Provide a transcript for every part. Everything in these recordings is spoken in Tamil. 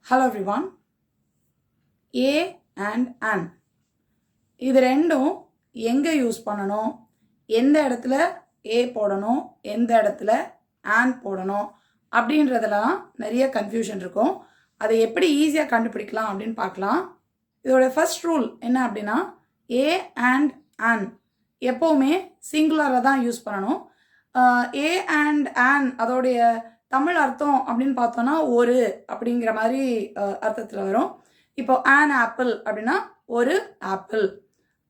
Hello everyone. A and an. இது ரெண்டும் எங்கே யூஸ் பண்ணணும், எந்த இடத்துல A போடணும், எந்த இடத்துல an போடணும் அப்படின்றதுலாம் நிறைய கன்ஃபியூஷன் இருக்கும். அதை எப்படி ஈஸியாக கண்டுபிடிக்கலாம் அப்படின்னு பார்க்கலாம். இதோட ஃபர்ஸ்ட் ரூல் என்ன அப்படின்னா, A and an எப்போவுமே சிங்குலராக தான் யூஸ் பண்ணணும். A and an அதோடைய தமிழ் அர்த்தம் அப்படின்னு பார்த்தோன்னா ஒரு அப்படிங்கிற மாதிரி அர்த்தத்தில் வரும். இப்போ an ஆப்பிள் அப்படின்னா ஒரு ஆப்பிள்,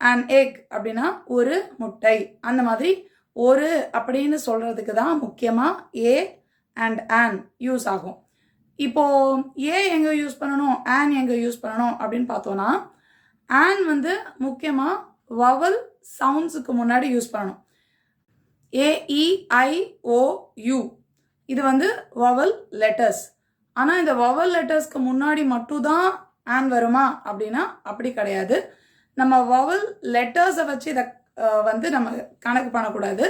an எக் அப்படின்னா ஒரு முட்டை, அந்த மாதிரி ஒரு அப்படின்னு சொல்கிறதுக்கு தான் முக்கியமாக ஏ அண்ட் an யூஸ் ஆகும். இப்போது ஏ எங்கே யூஸ் பண்ணணும், an எங்கே யூஸ் பண்ணணும் அப்படின்னு பார்த்தோன்னா, an வந்து முக்கியமாக வவல் சவுண்ட்ஸுக்கு முன்னாடி யூஸ் பண்ணணும். AEIOU இது வந்து வவல் லெட்டர்ஸ். ஆனால் இந்த வவல் லெட்டர்ஸ்க்கு முன்னாடி மட்டும்தான் ஆன் வருமா அப்படின்னா அப்படி கிடையாது. நம்ம வவல் லெட்டர்ஸை வச்சு இதை வந்து நம்ம கணக்கு பண்ணக்கூடாது.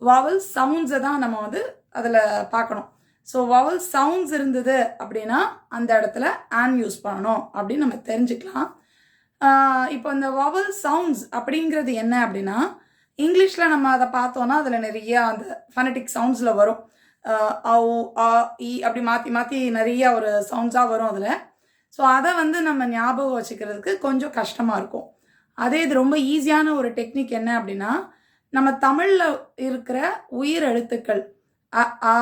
வவல் சவுண்ட்ஸை தான் நம்ம வந்து அதில் பார்க்கணும். ஸோ வவல் சவுண்ட்ஸ் இருந்தது அப்படின்னா அந்த இடத்துல ஆன் யூஸ் பண்ணணும் அப்படின்னு நம்ம தெரிஞ்சுக்கலாம். இப்போ இந்த வவல் சவுண்ட்ஸ் அப்படிங்கிறது என்ன அப்படின்னா, இங்கிலீஷில் நம்ம அதை பார்த்தோன்னா அதில் நிறைய அந்த ஃபனட்டிக் சவுண்ட்ஸில் வரும். ஔ ஆ இ அப்படி மாற்றி மாற்றி நிறைய ஒரு சவுண்ட்ஸாக வரும் அதில். ஸோ அதை வந்து நம்ம ஞாபகம் வச்சுக்கிறதுக்கு கொஞ்சம் கஷ்டமாக இருக்கும். அதே இது ரொம்ப ஈஸியான ஒரு டெக்னிக் என்ன அப்படின்னா, நம்ம தமிழில் இருக்கிற உயிர் எழுத்துக்கள் அ ஆ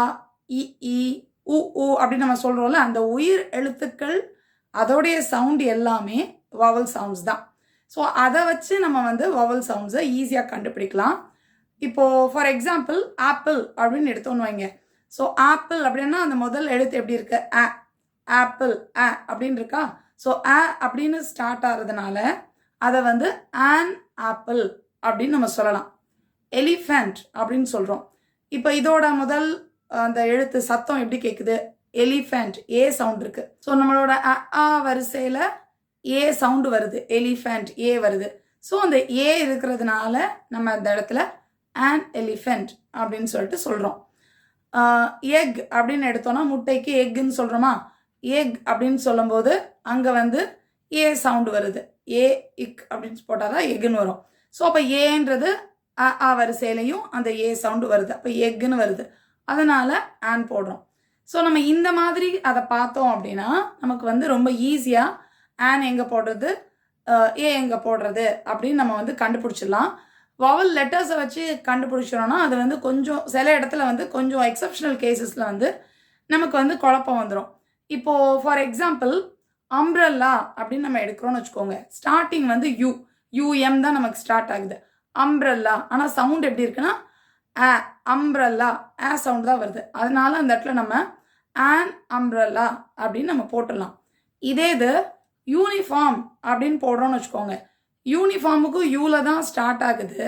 இ இ உ உ அப்படின்னு நம்ம சொல்கிறோம்ல, அந்த உயிர் எழுத்துக்கள் அதோடைய சவுண்ட் எல்லாமே வவல் சவுண்ட்ஸ் தான். ஸோ அதை வச்சு நம்ம வந்து வவல் சவுண்ட்ஸை ஈஸியாக கண்டுபிடிக்கலாம். இப்போது ஃபார் எக்ஸாம்பிள் ஆப்பிள் அப்படின்னு எடுத்தோன்னு வைங்க. ஸோ ஆப்பிள் அப்படின்னா அந்த முதல் எழுத்து எப்படி இருக்கு, அ ஆப்பிள் அ அப்படின்னு இருக்கா. ஸோ அ அப்படின்னு ஸ்டார்ட் ஆகிறதுனால அதை வந்து ஆன் ஆப்பிள் அப்படின்னு நம்ம சொல்லலாம். எலிஃபண்ட் அப்படின்னு சொல்கிறோம். இப்போ இதோட முதல் அந்த எழுத்து சத்தம் எப்படி கேட்குது, எலிஃபண்ட் ஏ சவுண்ட் இருக்குது. ஸோ நம்மளோட அ ஆ வரிசையில் ஏ சவுண்டு வருது, எலிஃபண்ட் ஏ வருது. ஸோ அந்த ஏ இருக்கிறதுனால நம்ம அந்த இடத்துல ஆன் எலிஃபண்ட் அப்படின்னு சொல்லிட்டு சொல்கிறோம். எக் அப்படின்னு எடுத்தோன்னா முட்டைக்கு எக்குன்னு சொல்கிறோமா, எக் அப்படின்னு சொல்லும்போது அங்கே வந்து ஏ சவுண்டு வருது, ஏ இக் அப்படின்னு போட்டால் தான் எக்குன்னு வரும். ஸோ அப்போ ஏன்றது ஆ வரிசையிலையும் அந்த ஏ சவுண்டு வருது, அப்போ எக்குன்னு வருது, அதனால் ஆன் போடுறோம். ஸோ நம்ம இந்த மாதிரி அதை பார்த்தோம் அப்படின்னா நமக்கு வந்து ரொம்ப ஈஸியாக ஆன் எங்கே போடுறது, ஏ எங்கே போடுறது அப்படின்னு நம்ம வந்து கண்டுபிடிச்சிடலாம். வவல் லெட்டர்ஸை வச்சு கண்டுபிடிச்சிடோன்னா அது வந்து கொஞ்சம் சில இடத்துல வந்து கொஞ்சம் எக்ஸப்ஷனல் கேசஸில் வந்து நமக்கு வந்து குழப்பம் வந்துடும். இப்போது ஃபார் எக்ஸாம்பிள் அம்ப்ரெல்லா அப்படின்னு நம்ம எடுக்கிறோன்னு வச்சுக்கோங்க. ஸ்டார்டிங் வந்து யூஎம் தான் நமக்கு ஸ்டார்ட் ஆகுது, அம்ப்ரெல்லா. ஆனால் சவுண்ட் எப்படி இருக்குன்னா ஆ அம்ப்ரெல்லா ஆ சவுண்ட் தான் வருது. அதனால அந்த இடத்துல நம்ம ஆன் அம்ப்ரெல்லா அப்படின்னு நம்ம போட்டுடலாம். இதே இது யூனிஃபார்ம் அப்படின்னு போடுறோன்னு வச்சுக்கோங்க. யூனிஃபார்முக்கும் யூவில் தான் ஸ்டார்ட் ஆகுது,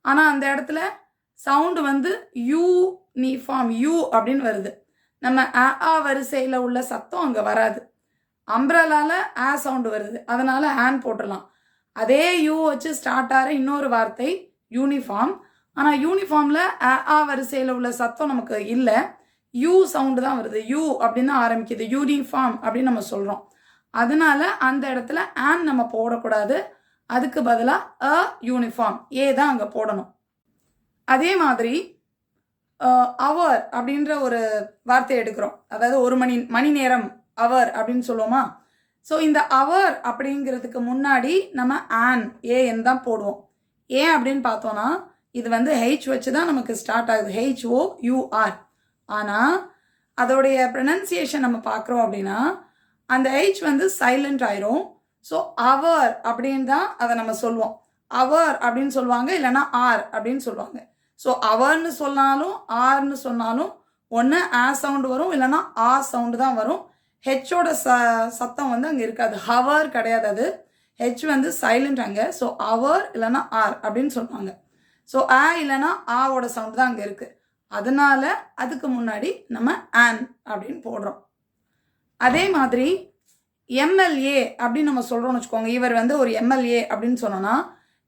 ஆனால் அந்த இடத்துல சவுண்டு வந்து யூனிஃபார்ம் யூ அப்படின்னு வருது. நம்ம ஆ வரிசையில் உள்ள சத்தம் அங்கே வராது. அம்ப்ரெல்லாவில் ஆ சவுண்டு வருது, அதனால் ஆன் போட்டுடலாம். அதே யூ வச்சு ஸ்டார்ட் ஆகிற இன்னொரு வார்த்தை யூனிஃபார்ம். ஆனால் யூனிஃபார்மில் ஆ வரிசையில் உள்ள சத்தம் நமக்கு இல்லை, யூ சவுண்டு தான் வருது, யூ அப்படின்னு தான் ஆரம்பிக்குது, யூனிஃபார்ம் அப்படின்னு நம்ம சொல்கிறோம். அதனால அந்த இடத்துல ஆன் நம்ம போடக்கூடாது, அதுக்கு பதிலாக அ யூனிஃபார்ம் ஏ தான் அங்கே போடணும். அதே மாதிரி அவர் அப்படின்ற ஒரு வார்த்தையை எடுக்கிறோம், அதாவது ஒரு மணி நேரம் அவர் அப்படின்னு சொல்லுவோமா. ஸோ இந்த அவர் அப்படிங்கிறதுக்கு முன்னாடி நம்ம ஆன் ஏஎன் தான் போடுவோம். ஏன் அப்படின்னு பார்த்தோன்னா இது வந்து ஹெச் வச்சு தான் நமக்கு ஸ்டார்ட் ஆகுது, HOUR. ஆனால் அதோடைய ப்ரொனன்சியேஷன் நம்ம பார்க்குறோம் அப்படின்னா அந்த ஹெச் வந்து சைலண்ட் ஆயிரும். ஸோ அவர் அப்படின்னு தான் அதை நம்ம சொல்லுவோம். அவர் அப்படின்னு சொல்லுவாங்க, இல்லைன்னா ஆர் அப்படின்னு சொல்லுவாங்க. ஸோ அவர்னு சொன்னாலும் ஆர்னு சொன்னாலும் ஒன்று ஆ சவுண்டு வரும், இல்லைன்னா ஆ சவுண்டு தான் வரும். ஹெச்சோட சத்தம் வந்து அங்கே இருக்காது, ஹவர் கிடையாது, அது ஹெச் வந்து சைலண்ட் அங்கே. ஸோ அவர் இல்லைன்னா ஆர் அப்படின்னு சொல்லுவாங்க. ஸோ ஆ இல்லைன்னா ஆவோட சவுண்டு தான் அங்கே இருக்குது, அதனால அதுக்கு முன்னாடி நம்ம ஆன் அப்படின்னு போடுறோம். அதே மாதிரி எம்எல்ஏ அப்படின்னு நம்ம சொல்கிறோம்னு வச்சுக்கோங்க. இவர் வந்து ஒரு எம்எல்ஏ அப்படின்னு சொன்னோன்னா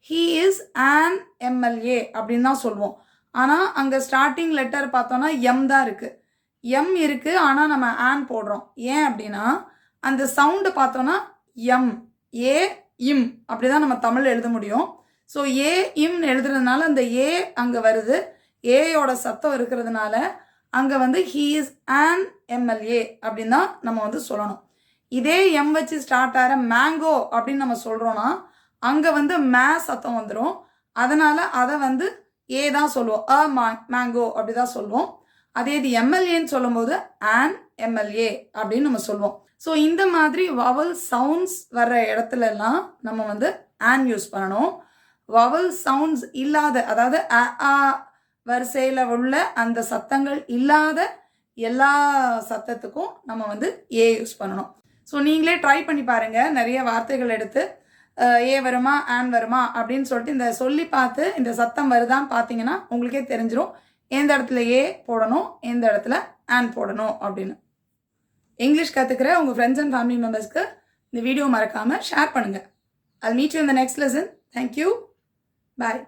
ஹீ இஸ் ஆன் எம்எல்ஏ அப்படின்னு தான் சொல்லுவோம். ஆனால் அங்கே ஸ்டார்டிங் லெட்டர் பார்த்தோன்னா எம் தான் இருக்குது, எம் இருக்குது, ஆனால் நம்ம ஆன் போடுறோம். ஏன் அப்படின்னா அந்த சவுண்டு பார்த்தோன்னா எம், ஏ, இம் அப்படி தான் நம்ம தமிழ் எழுத முடியும். ஸோ ஏ இம்னு எழுதுறதுனால அந்த ஏ அங்கே வருது, ஏயோட சத்தம் இருக்கிறதுனால அங்கே வந்து ஹீ இஸ் an MLA அப்படின்னு தான் நம்ம வந்து சொல்லணும். இதே எம் வச்சு ஸ்டார்ட் ஆகிற மேங்கோ அப்படின்னு நம்ம சொல்கிறோன்னா அங்கே வந்து மே சத்தம் வந்துடும். அதனால் அதை வந்து ஏ தான் சொல்லுவோம், மேங்கோ அப்படி தான் சொல்லுவோம். அதே இது எம்எல்ஏன்னு சொல்லும்போது an MLA அப்படின்னு நம்ம சொல்லுவோம். ஸோ இந்த மாதிரி வவல் சவுண்ட்ஸ் வர்ற இடத்துலலாம் நம்ம வந்து an யூஸ் பண்ணணும். வவல் சவுண்ட்ஸ் இல்லாத, அதாவது வரிசையில் உள்ள அந்த சத்தங்கள் இல்லாத எல்லா சத்தத்துக்கும் நம்ம வந்து ஏ யூஸ் பண்ணணும். ஸோ நீங்களே ட்ரை பண்ணி பாருங்கள். நிறைய வார்த்தைகள் எடுத்து ஏ வருமா ஆன் வருமா அப்படின்னு சொல்லிட்டு இந்த சொல்லி பார்த்து இந்த சத்தம் வருதான்னு பார்த்தீங்கன்னா உங்களுக்கே தெரிஞ்சிடும் எந்த இடத்துல ஏ போடணும், எந்த இடத்துல ஆன் போடணும் அப்படின்னு. இங்கிலீஷ் கற்றுக்கிற உங்கள் ஃப்ரெண்ட்ஸ் அண்ட் ஃபேமிலி மெம்பர்ஸ்க்கு இந்த வீடியோ மறக்காமல் ஷேர் பண்ணுங்கள். I'll meet you in the next lesson. Thank you. Bye.